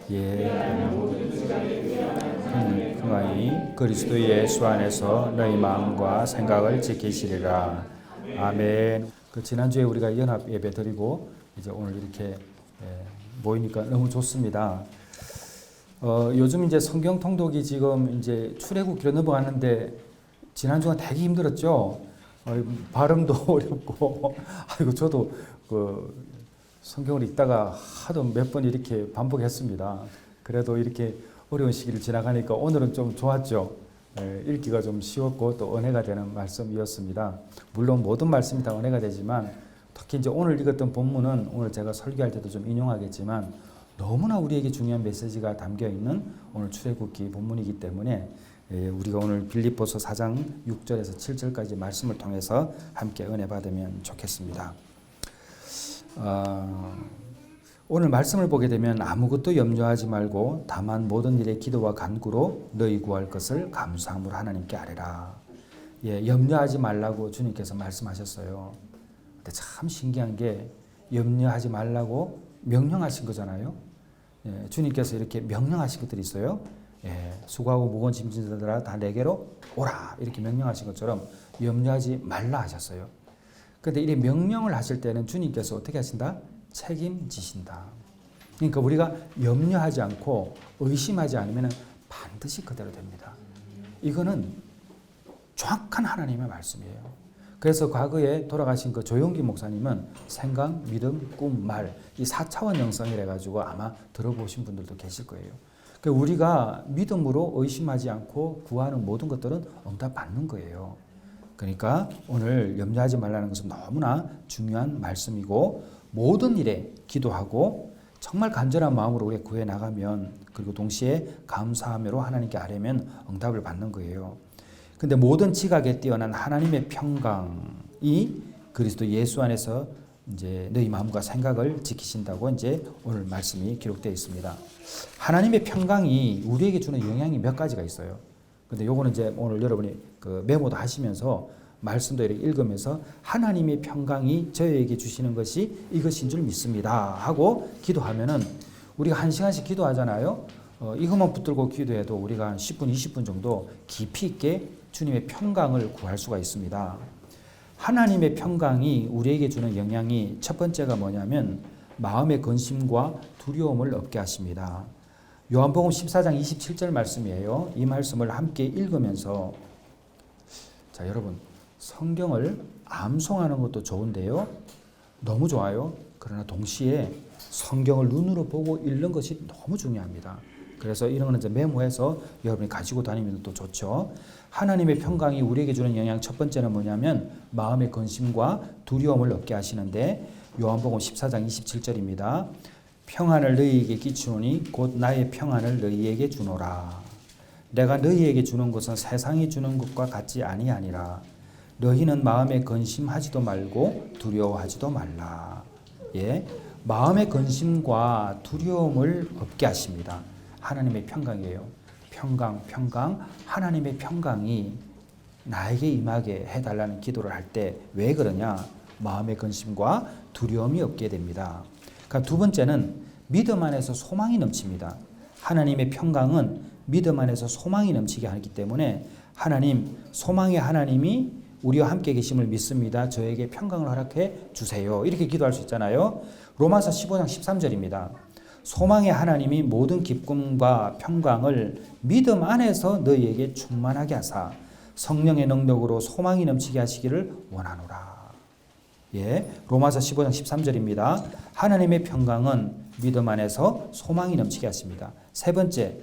예, 평강이 그리스도 예수 안에서 너희 마음과 생각을 지키시리라. 아멘. 지난주에 우리가 연합 예배 드리고 이제 오늘 이렇게 모이니까 너무 좋습니다. 요즘 이제 성경 통독이 지금 이제 출애굽기로 넘어가는데 지난주가 되게 힘들었죠. 발음도 어렵고, 아이고 저도 성경을 읽다가 하도 몇 번 이렇게 반복했습니다. 그래도 이렇게 어려운 시기를 지나가니까 오늘은 좀 좋았죠. 읽기가 좀 쉬웠고 또 은혜가 되는 말씀이었습니다. 물론 모든 말씀이 다 은혜가 되지만 특히 이제 오늘 읽었던 본문은 오늘 제가 설교할 때도 좀 인용하겠지만 너무나 우리에게 중요한 메시지가 담겨 있는 오늘 출애굽기 본문이기 때문에 우리가 오늘 빌립보서 4장 6절에서 7절까지 말씀을 통해서 함께 은혜 받으면 좋겠습니다. 오늘 말씀을 보게 되면 아무것도 염려하지 말고 다만 모든 일에 기도와 간구로 너희 구할 것을 감사함으로 하나님께 아뢰라. 염려하지 말라고 주님께서 말씀하셨어요. 근데 참 신기한 게 염려하지 말라고 명령하신 거잖아요. 주님께서 이렇게 명령하신 것들이 있어요. 수고하고 무거운 짐진 자들아 다 내게로 오라 이렇게 명령하신 것처럼 염려하지 말라 하셨어요. 그런데 이 명령을 하실 때는 주님께서 어떻게 하신다? 책임지신다. 그러니까 우리가 염려하지 않고 의심하지 않으면 반드시 그대로 됩니다. 이거는 정확한 하나님의 말씀이에요. 그래서 과거에 돌아가신 그 조용기 목사님은 생각, 믿음, 꿈, 말 이 4차원 영성이라 가지고 아마 들어보신 분들도 계실 거예요. 그러니까 우리가 믿음으로 의심하지 않고 구하는 모든 것들은 응답 받는 거예요. 그러니까 오늘 염려하지 말라는 것은 너무나 중요한 말씀이고 모든 일에 기도하고 정말 간절한 마음으로 우리가 구해 나가면 그리고 동시에 감사함으로 하나님께 아뢰면 응답을 받는 거예요. 근데 모든 지각에 뛰어난 하나님의 평강이 그리스도 예수 안에서 이제 너희 마음과 생각을 지키신다고 이제 오늘 말씀이 기록되어 있습니다. 하나님의 평강이 우리에게 주는 영향이 몇 가지가 있어요. 근데 요거는 이제 오늘 여러분이 메모도 하시면서 말씀도 이렇게 읽으면서 하나님의 평강이 저희에게 주시는 것이 이것인 줄 믿습니다 하고 기도하면은 우리가 1시간씩 기도하잖아요. 이것만 붙들고 기도해도 우리가 한 10분, 20분 정도 깊이 있게 주님의 평강을 구할 수가 있습니다. 하나님의 평강이 우리에게 주는 영향이 첫 번째가 뭐냐면 마음의 근심과 두려움을 없게 하십니다. 요한복음 14장 27절 말씀이에요. 이 말씀을 함께 읽으면서 자 여러분 성경을 암송하는 것도 좋은데요. 너무 좋아요. 그러나 동시에 성경을 눈으로 보고 읽는 것이 너무 중요합니다. 그래서 이런 거는 이제 메모해서 여러분이 가지고 다니면 또 좋죠. 하나님의 평강이 우리에게 주는 영향 첫 번째는 뭐냐면 마음의 근심과 두려움을 없게 하시는데 요한복음 14장 27절입니다. 평안을 너희에게 끼치노니 곧 나의 평안을 너희에게 주노라. 내가 너희에게 주는 것은 세상이 주는 것과 같지 아니하니라. 너희는 마음에 근심하지도 말고 두려워하지도 말라. 마음의 근심과 두려움을 없게 하십니다. 하나님의 평강이에요. 평강. 하나님의 평강이 나에게 임하게 해달라는 기도를 할 때 왜 그러냐? 마음의 근심과 두려움이 없게 됩니다. 그러니까 두 번째는 믿음 안에서 소망이 넘칩니다. 하나님의 평강은 믿음 안에서 소망이 넘치게 하기 때문에 하나님, 소망의 하나님이 우리와 함께 계심을 믿습니다. 저에게 평강을 허락해 주세요. 이렇게 기도할 수 있잖아요. 로마서 15장 13절입니다. 소망의 하나님이 모든 기쁨과 평강을 믿음 안에서 너희에게 충만하게 하사 성령의 능력으로 소망이 넘치게 하시기를 원하노라. 로마서 15장 13절입니다. 하나님의 평강은 믿음 안에서 소망이 넘치게 하십니다. 세 번째,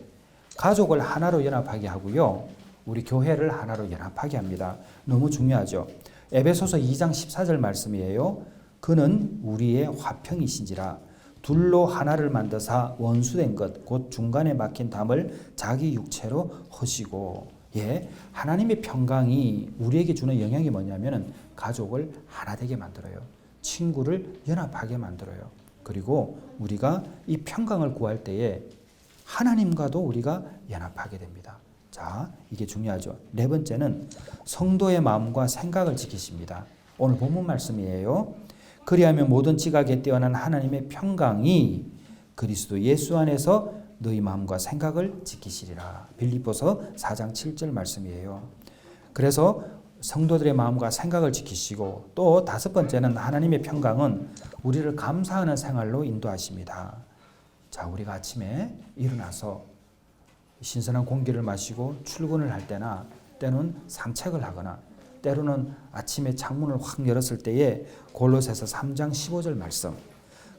가족을 하나로 연합하게 하고요. 우리 교회를 하나로 연합하게 합니다. 너무 중요하죠. 에베소서 2장 14절 말씀이에요. 그는 우리의 화평이신지라 둘로 하나를 만드사 원수된 것 곧 중간에 막힌 담을 자기 육체로 허시고 하나님의 평강이 우리에게 주는 영향이 뭐냐면은 가족을 하나 되게 만들어요. 친구를 연합하게 만들어요. 그리고 우리가 이 평강을 구할 때에 하나님과도 우리가 연합하게 됩니다. 자, 이게 중요하죠. 네 번째는 성도의 마음과 생각을 지키십니다. 오늘 본문 말씀이에요. 그리하면 모든 지각에 뛰어난 하나님의 평강이 그리스도 예수 안에서 너희 마음과 생각을 지키시리라. 빌립보서 4장 7절 말씀이에요. 그래서 성도들의 마음과 생각을 지키시고 또 다섯 번째는 하나님의 평강은 우리를 감사하는 생활로 인도하십니다. 자, 우리가 아침에 일어나서 신선한 공기를 마시고 출근을 할 때나 때는 산책을 하거나 때로는 아침에 창문을 확 열었을 때에 골로새서 3장 15절 말씀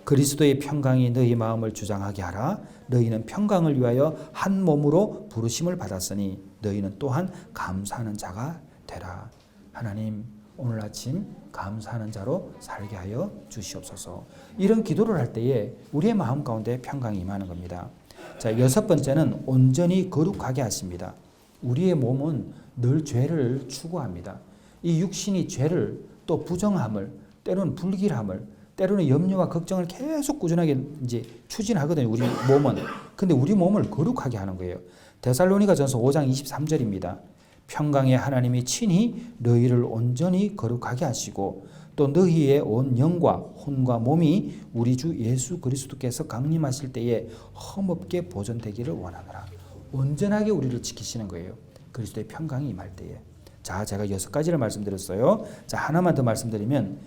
그리스도의 평강이 너희 마음을 주장하게 하라. 너희는 평강을 위하여 한 몸으로 부르심을 받았으니 너희는 또한 감사하는 자가 되라. 하나님, 오늘 아침 감사하는 자로 살게 하여 주시옵소서. 이런 기도를 할 때에 우리의 마음 가운데 평강이 임하는 겁니다. 자, 여섯 번째는 온전히 거룩하게 하십니다. 우리의 몸은 늘 죄를 추구합니다. 이 육신이 죄를 또 부정함을 때로는 불길함을 때로는 염려와 걱정을 계속 꾸준하게 이제 추진하거든요. 우리 몸은. 근데 우리 몸을 거룩하게 하는 거예요. 데살로니가전서 5장 23절입니다. 평강의 하나님이 친히 너희를 온전히 거룩하게 하시고 또 너희의 온 영과 혼과 몸이 우리 주 예수 그리스도께서 강림하실 때에 흠없게 보존되기를 원하노라. 온전하게 우리를 지키시는 거예요. 그리스도의 평강이 임할 때에. 자, 제가 6가지를 말씀드렸어요. 자, 하나만 더 말씀드리면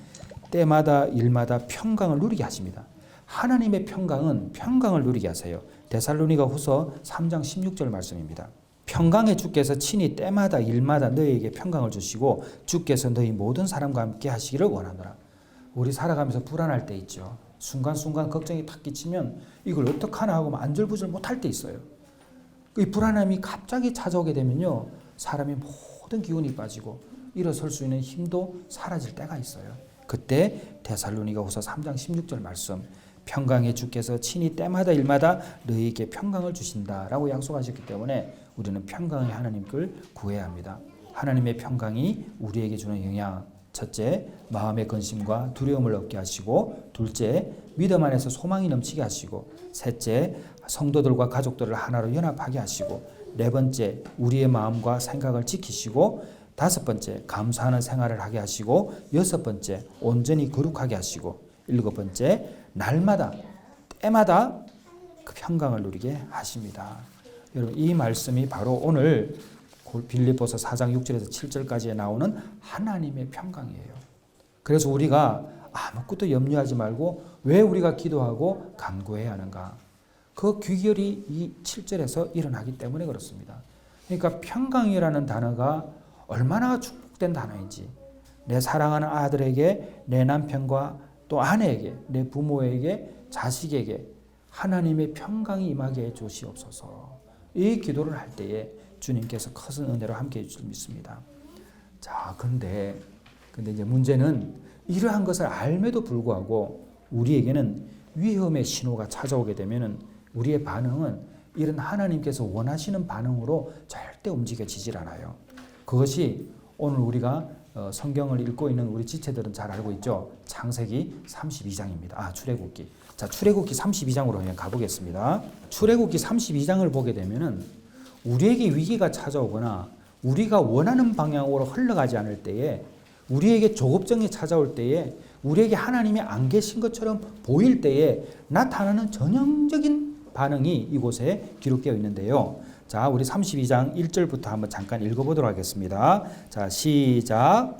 때마다 일마다 평강을 누리게 하십니다. 하나님의 평강은 평강을 누리게 하세요. 데살로니가 후서 3장 16절 말씀입니다. 평강의 주께서 친히 때마다 일마다 너희에게 평강을 주시고 주께서 너희 모든 사람과 함께 하시기를 원하노라. 우리 살아가면서 불안할 때 있죠. 순간순간 걱정이 탁 끼치면 이걸 어떡하나 하고 안절부절 못할 때 있어요. 이 불안함이 갑자기 찾아오게 되면요. 사람의 모든 기운이 빠지고 일어설 수 있는 힘도 사라질 때가 있어요. 그때 데살로니가 후서 3장 16절 말씀 평강의 주께서 친히 때마다 일마다 너희에게 평강을 주신다라고 약속하셨기 때문에 우리는 평강의 하나님을 구해야 합니다. 하나님의 평강이 우리에게 주는 영향 첫째, 마음의 근심과 두려움을 얻게 하시고 둘째, 믿음 안에서 소망이 넘치게 하시고 셋째, 성도들과 가족들을 하나로 연합하게 하시고 네 번째, 우리의 마음과 생각을 지키시고 다섯 번째, 감사하는 생활을 하게 하시고 여섯 번째, 온전히 거룩하게 하시고 일곱 번째, 날마다 때마다 그 평강을 누리게 하십니다. 여러분, 이 말씀이 바로 오늘 빌립보서 4장 6절에서 7절까지에 나오는 하나님의 평강이에요. 그래서 우리가 아무것도 염려하지 말고 왜 우리가 기도하고 간구해야 하는가? 그 귀결이 이 7절에서 일어나기 때문에 그렇습니다. 그러니까 평강이라는 단어가 얼마나 축복된 단어인지 내 사랑하는 아들에게 내 남편과 또 아내에게 내 부모에게 자식에게 하나님의 평강이 임하게 해 주시옵소서. 이 기도를 할 때에 주님께서 큰 은혜로 함께 해 주실 믿습니다. 자, 근데 이제 문제는 이러한 것을 알매도 불구하고 우리에게는 위험의 신호가 찾아오게 되면은 우리의 반응은 이런 하나님께서 원하시는 반응으로 절대 움직여지질 않아요. 그것이 오늘 우리가 성경을 읽고 있는 우리 지체들은 잘 알고 있죠. 창세기 32장입니다. 출애굽기. 자, 출애굽기 32장으로 그냥 가보겠습니다. 출애굽기 32장을 보게 되면은 우리에게 위기가 찾아오거나 우리가 원하는 방향으로 흘러가지 않을 때에 우리에게 조급증이 찾아올 때에 우리에게 하나님이 안 계신 것처럼 보일 때에 나타나는 전형적인 반응이 이곳에 기록되어 있는데요. 자, 우리 32장 1절부터 한번 잠깐 읽어보도록 하겠습니다. 자, 시작.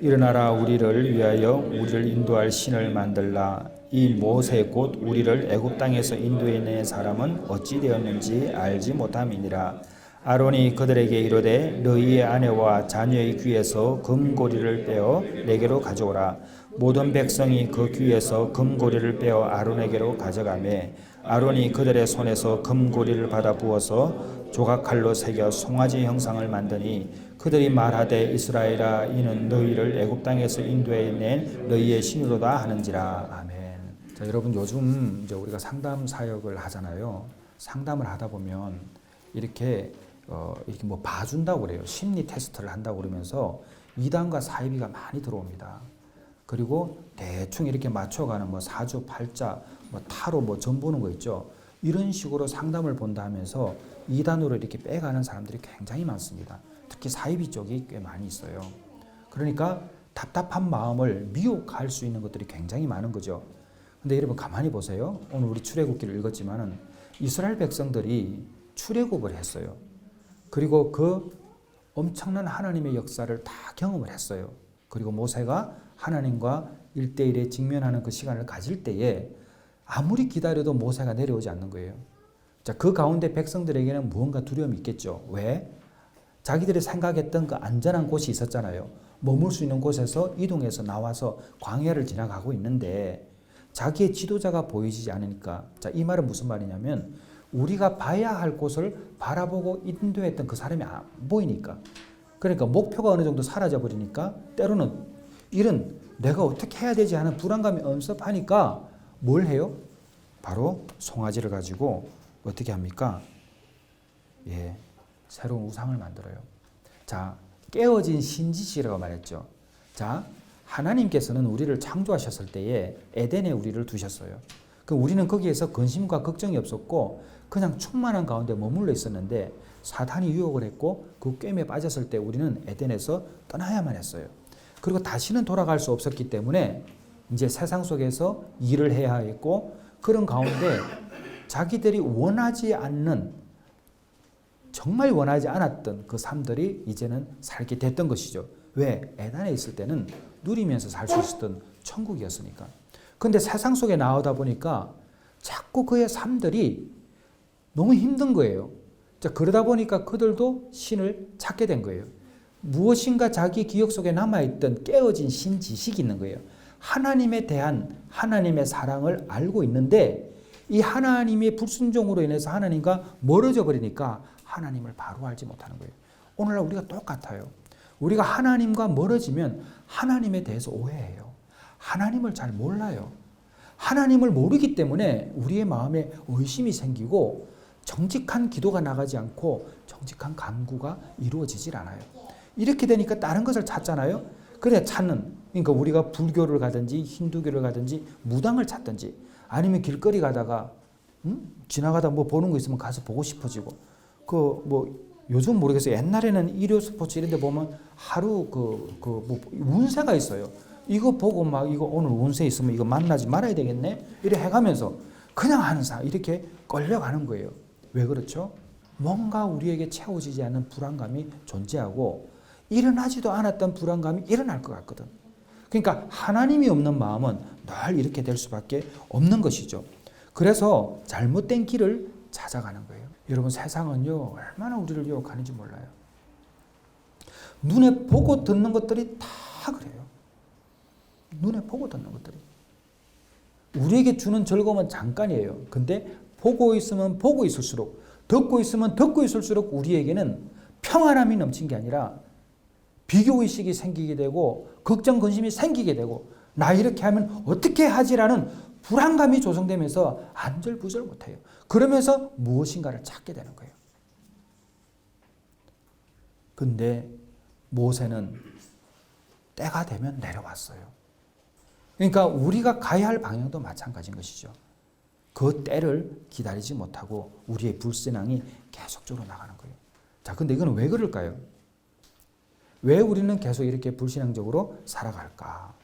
일어나라 우리를 위하여 우리를 인도할 신을 만들라. 이 모세 곧 우리를 애굽 땅에서 인도해 낸 사람은 어찌 되었는지 알지 못함이니라. 아론이 그들에게 이르되 너희의 아내와 자녀의 귀에서 금고리를 빼어 내게로 가져오라. 모든 백성이 그 귀에서 금고리를 빼어 아론에게로 가져가매 아론이 그들의 손에서 금고리를 받아 부어서 조각칼로 새겨 송아지 형상을 만드니 그들이 말하되 이스라엘아 이는 너희를 애굽 땅에서 인도해 낸 너희의 신으로다 하는지라. 아멘. 자, 여러분 요즘 이제 우리가 상담 사역을 하잖아요. 상담을 하다 보면 이렇게 뭐 봐준다고 그래요. 심리 테스트를 한다고 그러면서 이단과 사이비가 많이 들어옵니다. 그리고 대충 이렇게 맞춰가는 뭐 사주, 팔자, 뭐 타로 뭐 점 보는 거 있죠. 이런 식으로 상담을 본다 하면서 이단으로 이렇게 빼가는 사람들이 굉장히 많습니다. 특히 사이비 쪽이 꽤 많이 있어요. 그러니까 답답한 마음을 미혹할 수 있는 것들이 굉장히 많은 거죠. 근데 여러분 가만히 보세요. 오늘 우리 출애굽기를 읽었지만은 이스라엘 백성들이 출애굽을 했어요. 그리고 그 엄청난 하나님의 역사를 다 경험을 했어요. 그리고 모세가 하나님과 1대1에 직면하는 그 시간을 가질 때에 아무리 기다려도 모세가 내려오지 않는 거예요. 자, 그 가운데 백성들에게는 무언가 두려움이 있겠죠. 왜? 자기들이 생각했던 그 안전한 곳이 있었잖아요. 머물 수 있는 곳에서 이동해서 나와서 광야를 지나가고 있는데 자기의 지도자가 보이지 않으니까, 자, 이 말은 무슨 말이냐면 우리가 봐야 할 곳을 바라보고 인도했던 그 사람이 안 보이니까, 그러니까 목표가 어느 정도 사라져 버리니까 때로는 이런 내가 어떻게 해야 되지 하는 불안감이 엄습하니까 뭘 해요? 바로 송아지를 가지고 어떻게 합니까? 예, 새로운 우상을 만들어요. 자, 깨어진 신지식이라고 말했죠. 자, 하나님께서는 우리를 창조하셨을 때에 에덴에 우리를 두셨어요. 그 우리는 거기에서 근심과 걱정이 없었고 그냥 충만한 가운데 머물러 있었는데 사탄이 유혹을 했고 그 꿰매에 빠졌을 때 우리는 에덴에서 떠나야만 했어요. 그리고 다시는 돌아갈 수 없었기 때문에 이제 세상 속에서 일을 해야 했고, 그런 가운데 자기들이 원하지 않는, 정말 원하지 않았던 그 삶들이 이제는 살게 됐던 것이죠. 왜? 에덴에 있을 때는 누리면서 살 수 있었던 천국이었으니까. 근데 세상 속에 나오다 보니까 자꾸 그의 삶들이 너무 힘든 거예요. 자, 그러다 보니까 그들도 신을 찾게 된 거예요. 무엇인가 자기 기억 속에 남아있던 깨어진 신지식이 있는 거예요. 하나님에 대한 하나님의 사랑을 알고 있는데 이 하나님의 불순종으로 인해서 하나님과 멀어져 버리니까 하나님을 바로 알지 못하는 거예요. 오늘날 우리가 똑같아요. 우리가 하나님과 멀어지면 하나님에 대해서 오해해요. 하나님을 잘 몰라요. 하나님을 모르기 때문에 우리의 마음에 의심이 생기고 정직한 기도가 나가지 않고 정직한 간구가 이루어지질 않아요. 이렇게 되니까 다른 것을 찾잖아요. 그래 그러니까 우리가 불교를 가든지 힌두교를 가든지 무당을 찾든지 아니면 길거리 가다가 지나가다 뭐 보는 거 있으면 가서 보고 싶어지고, 그 뭐 요즘 모르겠어요. 옛날에는 일요 스포츠 이런 데 보면 하루 뭐 운세가 있어요. 이거 보고 막 이거 오늘 운세 있으면 이거 만나지 말아야 되겠네. 이래 해가면서 그냥 하는 사람 이렇게 끌려가는 거예요. 왜 그렇죠? 뭔가 우리에게 채워지지 않는 불안감이 존재하고 일어나지도 않았던 불안감이 일어날 것 같거든. 그러니까 하나님이 없는 마음은 늘 이렇게 될 수밖에 없는 것이죠. 그래서 잘못된 길을 찾아가는 거예요. 여러분 세상은요 얼마나 우리를 유혹하는지 몰라요. 눈에 보고 듣는 것들이 다 그래요. 눈에 보고 듣는 것들이 우리에게 주는 즐거움은 잠깐이에요. 근데 보고 있으면 보고 있을수록, 듣고 있으면 듣고 있을수록 우리에게는 평안함이 넘친 게 아니라 비교의식이 생기게 되고 걱정 근심이 생기게 되고 나 이렇게 하면 어떻게 하지라는 불안감이 조성되면서 안절부절 못해요. 그러면서 무엇인가를 찾게 되는 거예요. 근데 모세는 때가 되면 내려왔어요. 그러니까 우리가 가야 할 방향도 마찬가지인 것이죠. 그 때를 기다리지 못하고 우리의 불신앙이 계속적으로 나가는 거예요. 자, 근데 이건 왜 그럴까요? 왜 우리는 계속 이렇게 불신앙적으로 살아갈까?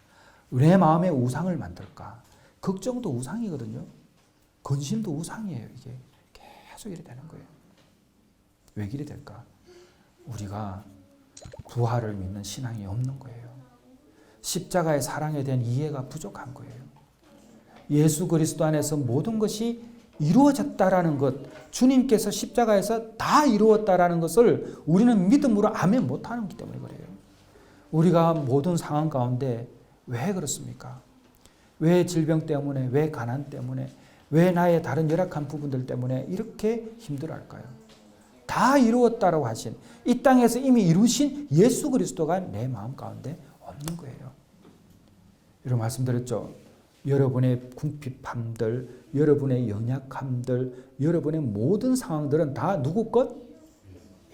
내 마음에 우상을 만들까? 걱정도 우상이거든요. 근심도 우상이에요. 이게 계속 이래 되는 거예요. 왜 이래 될까? 우리가 부활을 믿는 신앙이 없는 거예요. 십자가의 사랑에 대한 이해가 부족한 거예요. 예수 그리스도 안에서 모든 것이 이루어졌다라는 것, 주님께서 십자가에서 다 이루었다라는 것을 우리는 믿음으로 아멘 못하기 때문에 그래요. 우리가 모든 상황 가운데 왜 그렇습니까? 왜 질병 때문에, 왜 가난 때문에, 왜 나의 다른 열악한 부분들 때문에 이렇게 힘들어할까요? 다 이루었다라고 하신, 이 땅에서 이미 이루신 예수 그리스도가 내 마음 가운데 없는 거예요. 이런 말씀드렸죠. 여러분의 궁핍함들, 여러분의 연약함들, 여러분의 모든 상황들은 다 누구 것?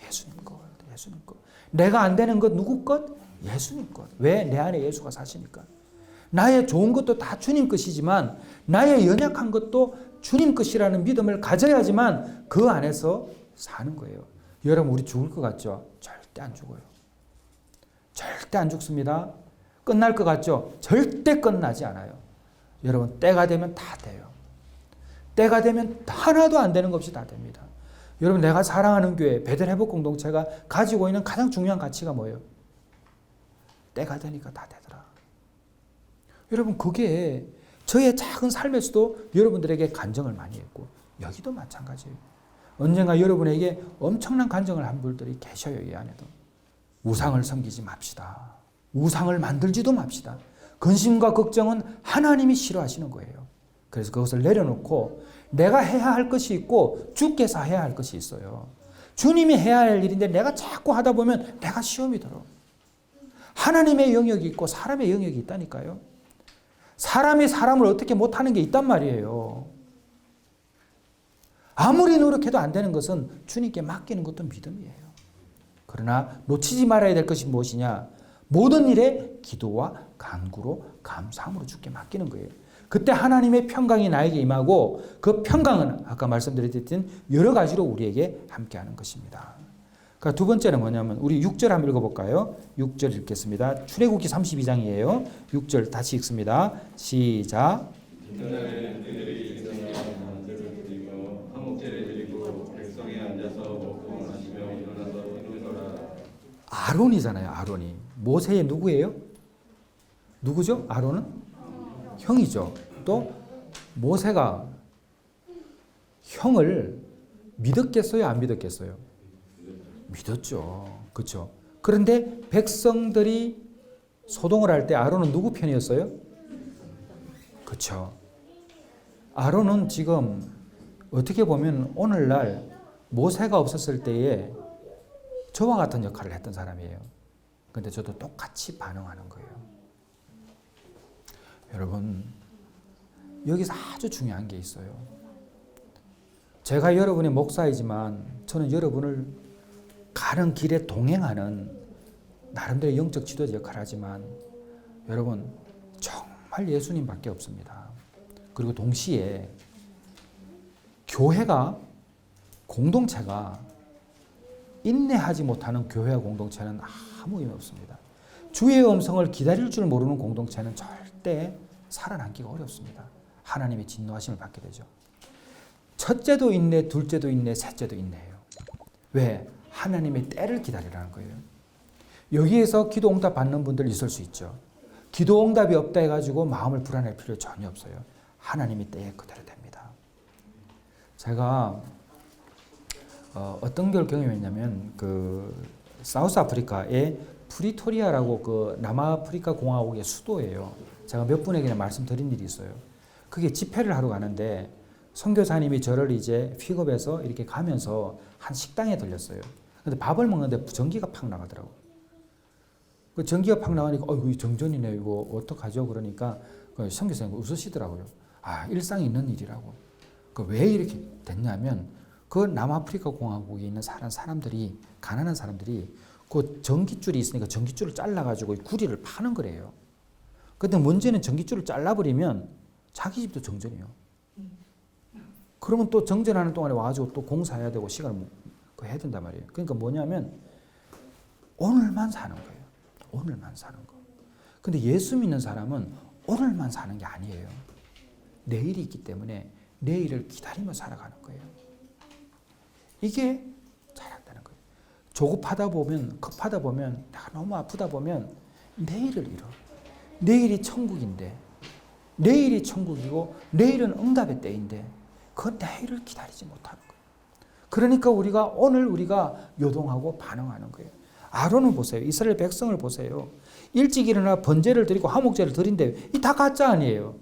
예수님 것. 예수님 것. 내가 안 되는 것 누구 것? 예수님 것. 왜? 내 안에 예수가 사시니까. 나의 좋은 것도 다 주님 것이지만 나의 연약한 것도 주님 것이라는 믿음을 가져야지만 그 안에서 사는 거예요. 여러분 우리 죽을 것 같죠? 절대 절대 안 죽어요. 절대 안 죽습니다. 끝날 것 같죠? 절대 끝나지 않아요. 여러분, 때가 되면 다 돼요. 때가 되면 하나도 안 되는 것 없이 다 됩니다. 여러분, 내가 사랑하는 교회, 베들회복 공동체가 가지고 있는 가장 중요한 가치가 뭐예요? 때가 되니까 다 되더라. 여러분, 그게 저의 작은 삶에서도 여러분들에게 간증을 많이 했고, 여기도 마찬가지예요. 언젠가 여러분에게 엄청난 간증을 한 분들이 계셔요, 이 안에도. 우상을 섬기지 맙시다. 우상을 만들지도 맙시다. 근심과 걱정은 하나님이 싫어하시는 거예요. 그래서 그것을 내려놓고 내가 해야 할 것이 있고 주께서 해야 할 것이 있어요. 주님이 해야 할 일인데 내가 자꾸 하다 보면 내가 시험이 들어. 하나님의 영역이 있고 사람의 영역이 있다니까요. 사람이 사람을 어떻게 못하는 게 있단 말이에요. 아무리 노력해도 안 되는 것은 주님께 맡기는 것도 믿음이에요. 그러나 놓치지 말아야 될 것이 무엇이냐? 모든 일에 기도와 간구로 감사함으로 주께 맡기는 거예요. 그때 하나님의 평강이 나에게 임하고 그 평강은 아까 말씀드렸듯이 여러 가지로 우리에게 함께하는 것입니다. 그러니까 두 번째는 뭐냐면 우리 6절 한번 읽어볼까요? 6절 읽겠습니다. 출애굽기 32장이에요. 6절 다시 읽습니다. 시작. 아론이잖아요. 아론이. 모세의 누구예요? 누구죠? 아론은? 형이죠. 또 모세가 형을 믿었겠어요? 안 믿었겠어요? 믿었죠. 그렇죠. 그런데 백성들이 소동을 할 때 아론은 누구 편이었어요? 그렇죠. 아론은 지금 어떻게 보면 오늘날 모세가 없었을 때에 저와 같은 역할을 했던 사람이에요. 그런데 저도 똑같이 반응하는 거예요. 여러분, 여기서 아주 중요한 게 있어요. 제가 여러분의 목사이지만 저는 여러분을 가는 길에 동행하는 나름대로 영적 지도자 역할을 하지만 여러분, 정말 예수님밖에 없습니다. 그리고 동시에 교회가, 공동체가 인내하지 못하는 교회와 공동체는 아무 의미 없습니다. 주의 음성을 기다릴 줄 모르는 공동체는 절대 살아남기가 어렵습니다. 하나님의 진노하심을 받게 되죠. 첫째도 인내, 둘째도 인내, 셋째도 인내예요. 왜? 하나님의 때를 기다리라는 거예요. 여기에서 기도 응답 받는 분들 있을 수 있죠. 기도 응답이 없다 해가지고 마음을 불안할 필요 전혀 없어요. 하나님의 때에 그대로 됩니다. 제가 어떤 걸 경험했냐면 그 사우스 아프리카의 프리토리아라고 그 남아프리카 공화국의 수도예요. 제가 몇 분에게 말씀드린 일이 있어요. 그게 집회를 하러 가는데 선교사님이 저를 이제 픽업해서 이렇게 가면서 한 식당에 들렸어요. 근데 밥을 먹는데 전기가 팍 나가더라고요. 그 전기가 팍 나가니까 이거 정전이네, 이거 어떡하죠? 그러니까 그 선교사님 웃으시더라고요. 일상에 있는 일이라고. 그 왜 이렇게 됐냐면 그 남아프리카 공화국에 있는 사람들이, 가난한 사람들이 그 전기줄이 있으니까 전기줄을 잘라가지고 구리를 파는 거래요. 근데 문제는 전기줄을 잘라버리면 자기 집도 정전이에요. 그러면 또 정전하는 동안에 와가지고 또 공사해야 되고 시간을 해야 된단 말이에요. 그러니까 뭐냐면 오늘만 사는 거예요. 오늘만 사는 거. 근데 예수 믿는 사람은 오늘만 사는 게 아니에요. 내일이 있기 때문에 내일을 기다리며 살아가는 거예요. 이게 잘 안 되는 거예요. 조급하다 보면, 급하다 보면, 내가 너무 아프다 보면 내일을 잃어. 내일이 천국인데, 내일이 천국이고 내일은 응답의 때인데 그 내일을 기다리지 못하는 거예요. 그러니까 오늘 우리가 요동하고 반응하는 거예요. 아론을 보세요. 이스라엘 백성을 보세요. 일찍 일어나 번제를 드리고 화목제를 드린데 이 다 가짜 아니에요.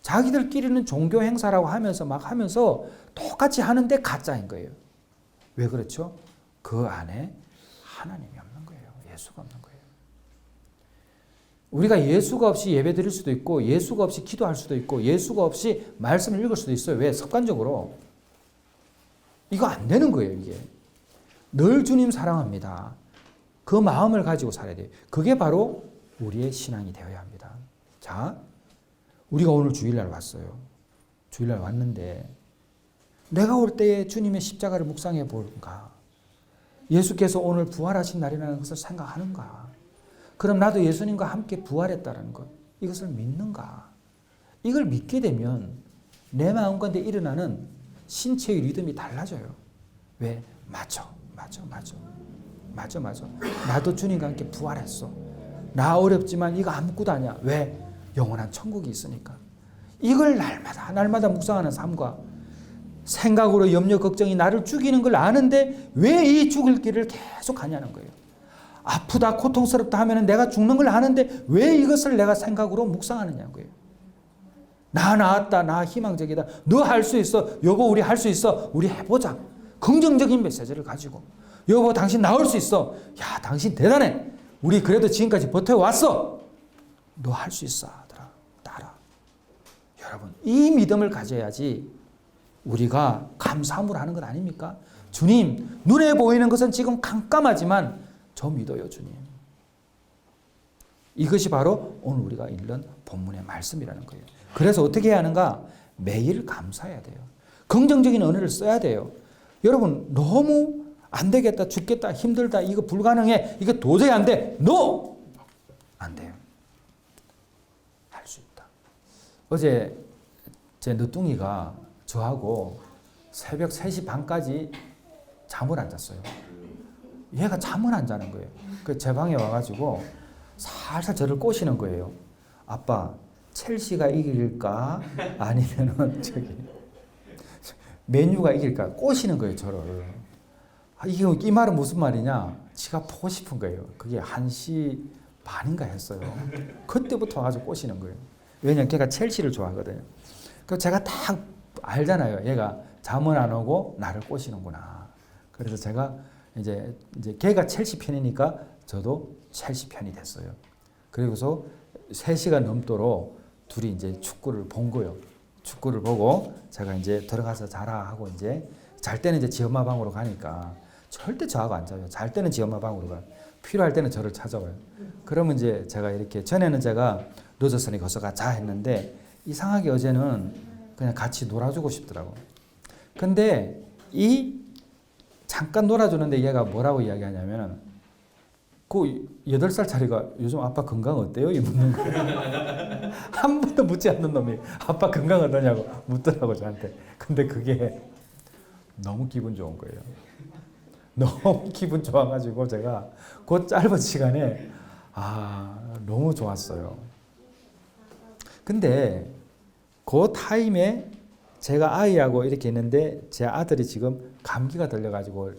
자기들끼리는 종교 행사라고 하면서 막 하면서 똑같이 하는데 가짜인 거예요. 왜 그렇죠? 그 안에 하나님이 없는 거예요. 예수가 없는 거예요. 우리가 예수가 없이 예배 드릴 수도 있고 예수가 없이 기도할 수도 있고 예수가 없이 말씀을 읽을 수도 있어요. 왜? 습관적으로. 이거 안 되는 거예요, 이게. 늘 주님 사랑합니다. 그 마음을 가지고 살아야 돼요. 그게 바로 우리의 신앙이 되어야 합니다. 자, 우리가 오늘 주일날 왔어요. 주일날 왔는데 내가 올 때에 주님의 십자가를 묵상해 볼까? 예수께서 오늘 부활하신 날이라는 것을 생각하는가? 그럼 나도 예수님과 함께 부활했다는 것, 이것을 믿는가? 이걸 믿게 되면 내 마음 가운데 일어나는 신체의 리듬이 달라져요. 왜? 맞아. 나도 주님과 함께 부활했어. 나 어렵지만 이거 아무것도 아니야. 왜? 영원한 천국이 있으니까. 이걸 날마다 묵상하는 삶과 생각으로 염려, 걱정이 나를 죽이는 걸 아는데 왜 이 죽을 길을 계속 가냐는 거예요. 아프다, 고통스럽다 하면 내가 죽는 걸 아는데 왜 이것을 내가 생각으로 묵상하느냐는 거예요. 나 나았다, 나 희망적이다, 너 할 수 있어, 여보 우리 할 수 있어, 우리 해보자. 긍정적인 메시지를 가지고 여보 당신 나올 수 있어, 야 당신 대단해, 우리 그래도 지금까지 버텨왔어, 너 할 수 있어 아들아, 따라. 여러분 이 믿음을 가져야지 우리가 감사함을 하는 것 아닙니까? 주님 눈에 보이는 것은 지금 깜깜하지만 저 믿어요 주님. 이것이 바로 오늘 우리가 읽는 본문의 말씀이라는 거예요. 그래서 어떻게 해야 하는가? 매일 감사해야 돼요. 긍정적인 언어를 써야 돼요. 여러분 너무 안 되겠다, 죽겠다, 힘들다, 이거 불가능해, 이거 도저히 안 돼, NO! 안 돼요. 할 수 있다. 어제 제 늦둥이가 저하고 새벽 3시 반까지 잠을 안 잤어요. 얘가 잠을 안 자는 거예요. 그 제 방에 와가지고 살살 저를 꼬시는 거예요. 아빠, 첼시가 이길까? 아니면은 저기 맨유가 이길까? 꼬시는 거예요, 저를. 이 말은 무슨 말이냐? 지가 보고 싶은 거예요. 그게 1시 반인가 했어요. 그때부터 와가지고 꼬시는 거예요. 왜냐면 걔가 첼시를 좋아하거든요. 그래서 제가 딱 알잖아요. 얘가 잠은 안 오고 나를 꼬시는구나. 그래서 제가 이제 걔가 첼시 편이니까 저도 첼시 편이 됐어요. 그리고서 3시간 넘도록 둘이 이제 축구를 본 거예요. 축구를 보고 제가 이제 들어가서 자라 하고 이제 잘 때는 이제 지 엄마 방으로 가니까 절대 저하고 안 자요. 잘 때는 지 엄마 방으로 가요. 필요할 때는 저를 찾아와요. 그러면 이제 제가 이렇게 전에는 제가 늦었으니 거기서 가자 했는데 이상하게 어제는 그냥 같이 놀아주고 싶더라고. 근데 잠깐 놀아주는데 얘가 뭐라고 이야기하냐면 그 8살짜리가 요즘 아빠 건강 어때요? 이 묻는 거예요. 한 번도 묻지 않는 놈이 아빠 건강 어떠냐고 묻더라고 저한테. 근데 그게 너무 기분 좋은 거예요. 너무 기분 좋아가지고 제가 그 짧은 시간에 너무 좋았어요. 근데 그 타임에 제가 아이하고 이렇게 있는데 제 아들이 지금 감기가 들려가지고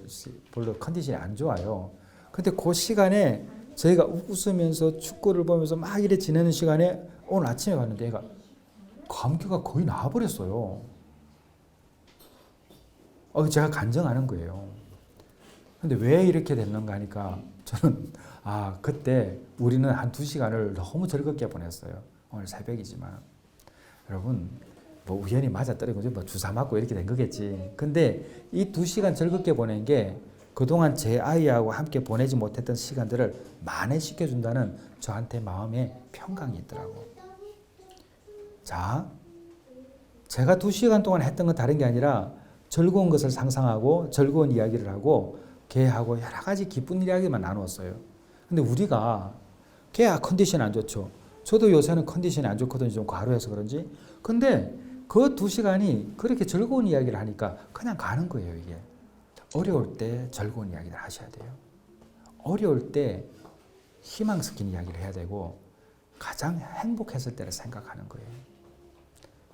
별로 컨디션이 안 좋아요. 근데 그 시간에 저희가 웃으면서 축구를 보면서 막 이래 지내는 시간에 오늘 아침에 갔는데 얘가 감기가 거의 나와버렸어요. 제가 간증하는 거예요. 근데 왜 이렇게 됐는가 하니까 저는 그때 우리는 한 2시간을 너무 즐겁게 보냈어요. 오늘 새벽이지만 여러분 뭐 우연히 맞아떨어진 거지 뭐 주사 맞고 이렇게 된 거겠지. 근데 이 2시간 즐겁게 보낸 게 그동안 제 아이하고 함께 보내지 못했던 시간들을 만회시켜준다는 저한테 마음에 평강이 있더라고. 자, 제가 2시간 동안 했던 건 다른 게 아니라 즐거운 것을 상상하고 즐거운 이야기를 하고 걔하고 여러 가지 기쁜 이야기만 나누었어요. 근데 우리가 걔야 컨디션이 안 좋죠. 저도 요새는 컨디션이 안 좋거든요. 좀 과로해서 그런지. 근데 그 2시간이 그렇게 즐거운 이야기를 하니까 그냥 가는 거예요, 이게. 어려울 때 즐거운 이야기를 하셔야 돼요. 어려울 때 희망 섞인 이야기를 해야 되고 가장 행복했을 때를 생각하는 거예요.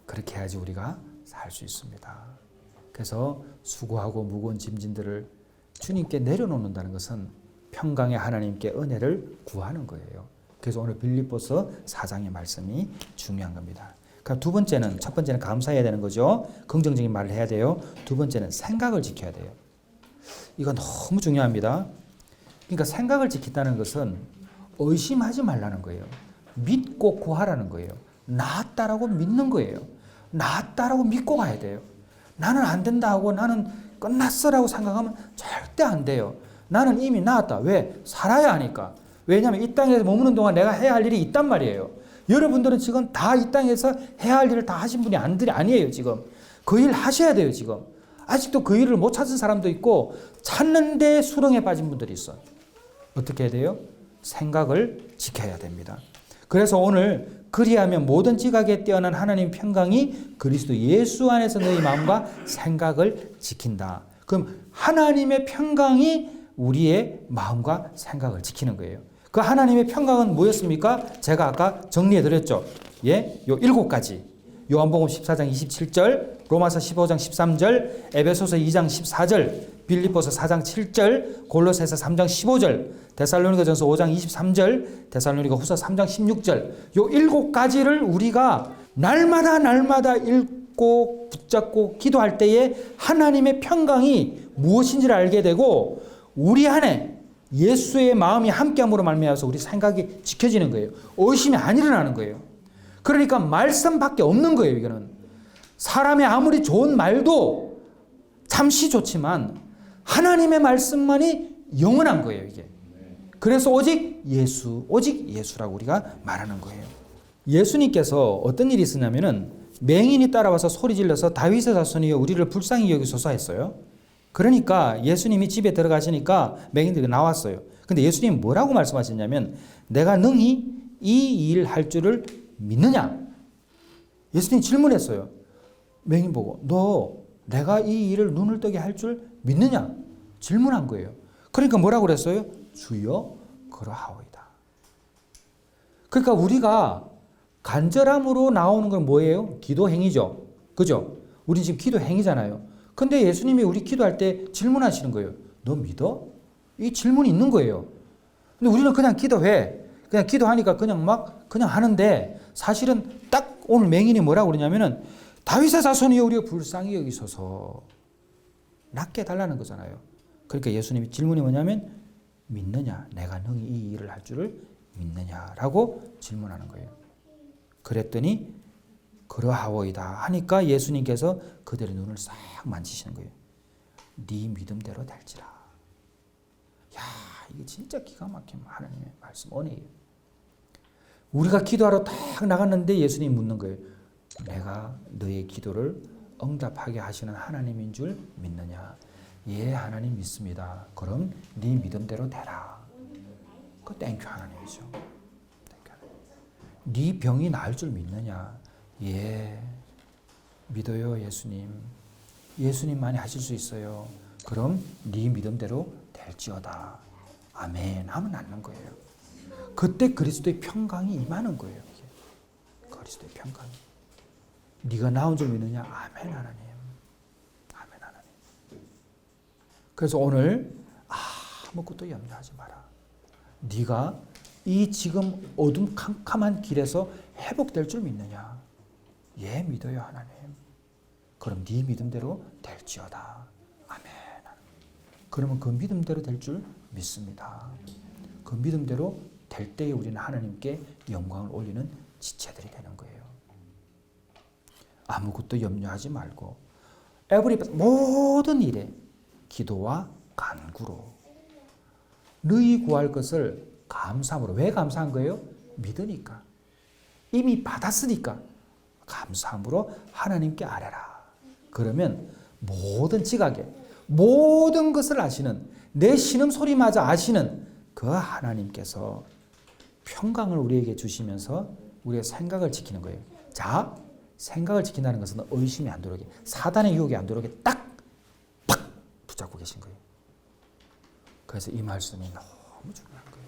그렇게 해야지 우리가 살 수 있습니다. 그래서 수고하고 무거운 짐진들을 주님께 내려놓는다는 것은 평강의 하나님께 은혜를 구하는 거예요. 그래서 오늘 빌립보서 4장의 말씀이 중요한 겁니다. 그러니까 두 번째는, 첫 번째는 감사해야 되는 거죠. 긍정적인 말을 해야 돼요. 두 번째는 생각을 지켜야 돼요. 이거 너무 중요합니다. 그러니까 생각을 지킨다는 것은 의심하지 말라는 거예요. 믿고 구하라는 거예요. 나았다라고 믿는 거예요. 나았다라고 믿고 가야 돼요. 나는 안 된다 하고 나는 끝났어라고 생각하면 절대 안 돼요. 나는 이미 나았다. 왜? 살아야 하니까. 왜냐하면 이 땅에 머무는 동안 내가 해야 할 일이 있단 말이에요. 여러분들은 지금 다 이 땅에서 해야 할 일을 다 하신 분이 아니에요, 지금. 그 일 하셔야 돼요, 지금. 아직도 그 일을 못 찾은 사람도 있고 찾는데 수렁에 빠진 분들이 있어요. 어떻게 해야 돼요? 생각을 지켜야 됩니다. 그래서 오늘 그리하면 모든 지각에 뛰어난 하나님 평강이 그리스도 예수 안에서 너희 마음과 생각을 지킨다. 그럼 하나님의 평강이 우리의 마음과 생각을 지키는 거예요. 그 하나님의 평강은 뭐였습니까? 제가 아까 정리해 드렸죠. 예, 요 7가지. 요한복음 14장 27절, 로마서 15장 13절, 에베소서 2장 14절, 빌립보서 4장 7절, 골로새서 3장 15절, 데살로니가전서 5장 23절, 데살로니가후서 3장 16절. 요 7가지를 우리가 날마다 읽고 붙잡고 기도할 때에 하나님의 평강이 무엇인지를 알게 되고 우리 안에 예수의 마음이 함께함으로 말미암아서 우리 생각이 지켜지는 거예요. 의심이 안 일어나는 거예요. 그러니까 말씀밖에 없는 거예요. 이거는 사람이 아무리 좋은 말도 잠시 좋지만 하나님의 말씀만이 영원한 거예요. 이게 그래서 오직 예수라고 우리가 말하는 거예요. 예수님께서 어떤 일이 있었냐면은 맹인이 따라와서 소리 질러서 다윗의 자손이여 우리를 불쌍히 여기소서 했어요. 그러니까 예수님이 집에 들어가시니까 맹인들이 나왔어요. 근데 예수님이 뭐라고 말씀하셨냐면 내가 능히 이 일 할 줄을 믿느냐? 예수님이 질문했어요. 맹인 보고 너 내가 이 일을 눈을 뜨게 할 줄 믿느냐? 질문한 거예요. 그러니까 뭐라고 그랬어요? 주여 그러하오이다. 그러니까 우리가 간절함으로 나오는 건 뭐예요? 기도 행위죠. 그죠? 우리 지금 기도 행위잖아요. 근데 예수님이 우리 기도할 때 질문하시는 거예요. 너 믿어? 이 질문이 있는 거예요. 근데 우리는 그냥 기도해. 그냥 기도하니까 그냥 하는데 사실은 딱 오늘 맹인이 뭐라고 그러냐면은 다윗의 자손이여 우리가 불쌍히 여기소서 낫게 해달라는 거잖아요. 그러니까 예수님이 질문이 뭐냐면 믿느냐? 내가 능히 이 일을 할 줄을 믿느냐라고 질문하는 거예요. 그랬더니 그러하오이다 하니까 예수님께서 그들의 눈을 싹 만지시는 거예요. 네 믿음대로 될지라. 야, 이게 진짜 기가 막힌 하나님의 말씀 은혜예요. 우리가 기도하러 딱 나갔는데 예수님이 묻는 거예요. 내가 너의 기도를 응답하게 하시는 하나님인 줄 믿느냐? 예, 하나님 믿습니다. 그럼 네 믿음대로 되라. 그 땡큐 하나님이죠. 네 병이 나을 줄 믿느냐? 예, 믿어요 예수님. 예수님만이 하실 수 있어요. 그럼 네 믿음대로 될지어다. 아멘 하면 낫는 거예요. 그때 그리스도의 평강이 임하는 거예요. 그리스도의 평강이. 네가 나온 줄 믿느냐? 아멘 하나님. 아멘 하나님. 그래서 오늘 아무것도 염려하지 마라. 네가 이 지금 어둠 캄캄한 길에서 회복될 줄 믿느냐? 예, 믿어요 하나님. 그럼 네 믿음대로 될지어다. 아멘. 그러면 그 믿음대로 될 줄 믿습니다. 그 믿음대로 될 때에 우리는 하나님께 영광을 올리는 지체들이 되는 거예요. 아무것도 염려하지 말고 모든 일에 기도와 간구로 너희 구할 것을 감사함으로. 왜 감사한 거예요? 믿으니까. 이미 받았으니까 감사함으로 하나님께 아뢰라. 그러면 모든 지각에 모든 것을 아시는 내 신음소리마저 아시는 그 하나님께서 평강을 우리에게 주시면서 우리의 생각을 지키는 거예요. 자, 생각을 지킨다는 것은 의심이 안 들어오게, 사단의 유혹이 안 들어오게 딱 붙잡고 계신 거예요. 그래서 이 말씀이 너무 중요한 거예요.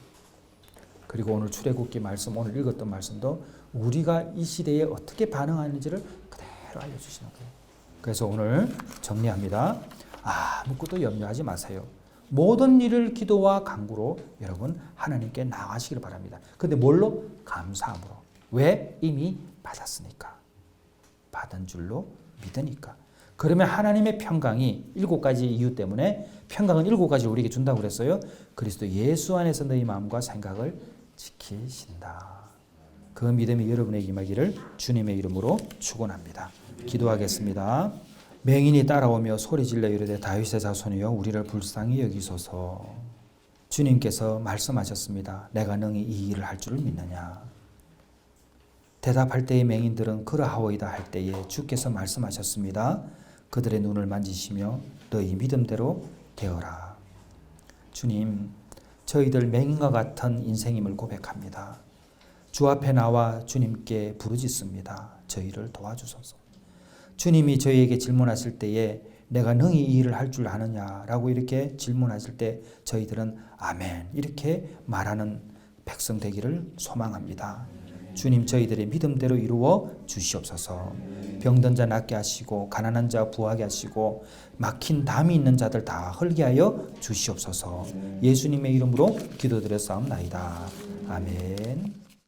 그리고 오늘 출애굽기 말씀, 오늘 읽었던 말씀도 우리가 이 시대에 어떻게 반응하는지를 그대로 알려주시는 거예요. 그래서 오늘 정리합니다. 아무것도 염려하지 마세요. 모든 일을 기도와 간구로 여러분 하나님께 나아가시기를 바랍니다. 근데 뭘로? 감사함으로. 왜? 이미 받았으니까. 받은 줄로 믿으니까. 그러면 하나님의 평강이 7가지 이유 때문에 평강은 7가지를 우리에게 준다고 그랬어요. 그리스도 예수 안에서 너희 마음과 생각을 지키신다. 그 믿음이 여러분에게 임하기를 주님의 이름으로 축원합니다. 기도하겠습니다. 맹인이 따라오며 소리질러 이르되 다윗의 자손이여 우리를 불쌍히 여기소서. 주님께서 말씀하셨습니다. 내가 능히 이 일을 할 줄을 믿느냐? 대답할 때의 맹인들은 그러하오이다 할 때에 주께서 말씀하셨습니다. 그들의 눈을 만지시며 너희 믿음대로 되어라. 주님, 저희들 맹인과 같은 인생임을 고백합니다. 주 앞에 나와 주님께 부르짖습니다. 저희를 도와주소서. 주님이 저희에게 질문하실 때에 내가 능히 이 일을 할 줄 아느냐라고 이렇게 질문하실 때 저희들은 아멘 이렇게 말하는 백성 되기를 소망합니다. 주님, 저희들의 믿음대로 이루어 주시옵소서. 병든 자 낫게 하시고 가난한 자 부하게 하시고 막힌 담이 있는 자들 다 헐게 하여 주시옵소서. 예수님의 이름으로 기도드렸사옵나이다. 아멘.